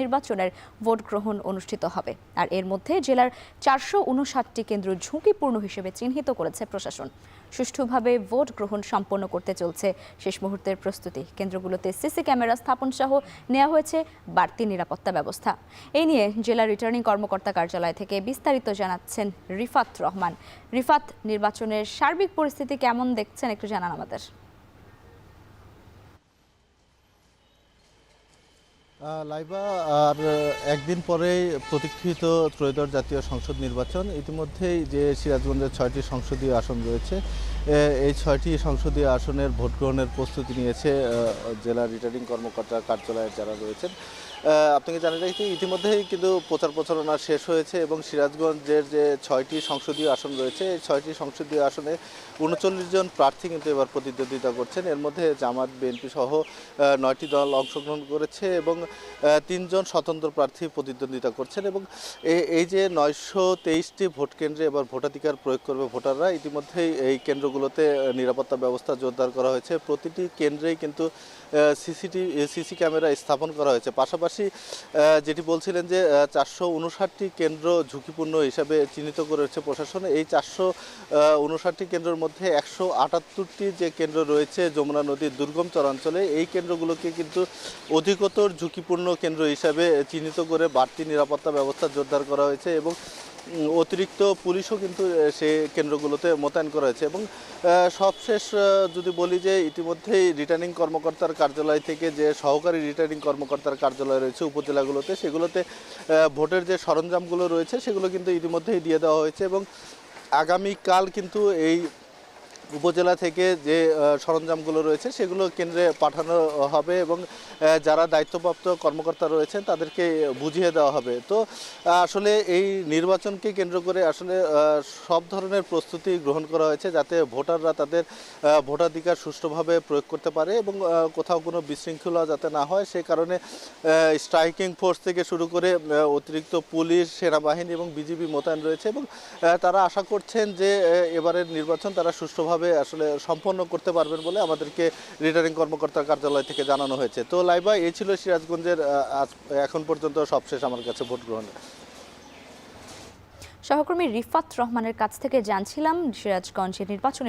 নির্বাচনের ভোট গ্রহণ অনুষ্ঠিত হবে। আর এর মধ্যে জেলার 459টি কেন্দ্র ঝুঁকিপূর্ণ হিসেবে চিহ্নিত করেছে প্রশাসন। সুষ্ঠুভাবে ভোট গ্রহণ সম্পন্ন করতে চলছে শেষ মুহূর্তের প্রস্তুতি। কেন্দ্রগুলোতে সিসি ক্যামেরা স্থাপন সহ নেওয়া হয়েছে বাড়তি নিরাপত্তা ব্যবস্থা। এই নিয়ে জেলা রিটার্নিং কর্মকর্তা কার্যালয় থেকে বিস্তারিত জানাচ্ছেন রিফাত রহমান। রিফাত, নির্বাচনের সার্বিক পরিস্থিতি কেমন দেখছেন একটু জানান আমাদের। লাইবা, আর একদিন পরেই প্রতীক্ষিত ত্রয়োদশ জাতীয় সংসদ নির্বাচন। ইতিমধ্যেই যে সিরাজগঞ্জের 6টি সংসদীয় আসন রয়েছে, এই 6টি সংসদীয় আসনের ভোট গ্রহণের প্রস্তুতি নিয়েছে জেলা রিটার্নিং কর্মকর্তা কার্যালয়ের যারা রয়েছেন। আপনাকে জানিয়ে রাখি, ইতিমধ্যেই কিন্তু প্রচার প্রচারণা শেষ হয়েছে এবং সিরাজগঞ্জের যে 6টি সংসদীয় আসন রয়েছে, এই 6টি সংসদীয় আসনে 39 জন প্রার্থী কিন্তু এবার প্রতিদ্বন্দ্বিতা করছেন। এর মধ্যে জামাত, বিএনপি সহ 9টি দল অংশগ্রহণ করেছে এবং 3 জন স্বতন্ত্র প্রার্থী প্রতিদ্বন্দ্বিতা করছেন। এবং এই যে 923টি ভোট কেন্দ্রে এবার ভোটাধিকার প্রয়োগ করবে ভোটাররা, ইতিমধ্যেই এই কেন্দ্রগুলোতে নিরাপত্তা ব্যবস্থা জোরদার করা হয়েছে। প্রতিটি কেন্দ্রেই কিন্তু সিসি ক্যামেরা স্থাপন করা হয়েছে। পাশাপাশি যেটি বলছিলেন যে 459টি কেন্দ্র ঝুঁকিপূর্ণ হিসাবে চিহ্নিত করেছে প্রশাসন। এই 459টি কেন্দ্রের মধ্যে 178টি যে কেন্দ্র রয়েছে যমুনা নদীর দুর্গম চরাঞ্চলে, এই কেন্দ্রগুলোকে কিন্তু অধিকতর ঝুঁকিপূর্ণ কেন্দ্র হিসাবে চিহ্নিত করে বাড়তি নিরাপত্তা ব্যবস্থা জোরদার করা হয়েছে এবং অতিরিক্ত পুলিশও কিন্তু সে কেন্দ্রগুলোতে মোতায়েন করা হয়েছে। এবং সবশেষ যদি বলি যে ইতিমধ্যেই রিটার্নিং কর্মকর্তার কার্যালয় থেকে যে সহকারী রিটার্নিং কর্মকর্তার কার্যালয় রয়েছে উপজেলাগুলোতে, সেগুলোতে ভোটের যে সরঞ্জামগুলো রয়েছে সেগুলো কিন্তু ইতিমধ্যেই দিয়ে দেওয়া হয়েছে এবং আগামীকাল কিন্তু এই উপজেলা থেকে যে সরঞ্জামগুলো রয়েছে সেগুলো কেন্দ্রে পাঠানো হবে এবং যারা দায়িত্বপ্রাপ্ত কর্মকর্তা রয়েছেন তাদেরকে বুঝিয়ে দেওয়া হবে। তো আসলে এই নির্বাচনকে কেন্দ্র করে আসলে সব ধরনের প্রস্তুতি গ্রহণ করা হয়েছে যাতে ভোটাররা তাদের ভোটাধিকার সুষ্ঠুভাবে প্রয়োগ করতে পারে এবং কোথাও কোনো বিশৃঙ্খলা যাতে না হয়, সে কারণে স্ট্রাইকিং ফোর্স থেকে শুরু করে অতিরিক্ত পুলিশ, সেনাবাহিনী এবং বিজিবি মোতায়েন রয়েছে এবং তারা আশা করছেন যে এবারের নির্বাচন তারা সুষ্ঠুভাবে আসলে সম্পন্ন করতে পারবেন বলে আমাদেরকে রিটার্নিং কর্মকর্তার কার্যালয় থেকে জানানো হয়েছে। তো লাইবা, এই ছিল সিরাজগঞ্জের এখন পর্যন্ত সবশেষ আমার কাছে ভোট গ্রহণের। সহকর্মী রিফাত রহমানের কাছ থেকে জানছিলাম সিরাজগঞ্জের নির্বাচনের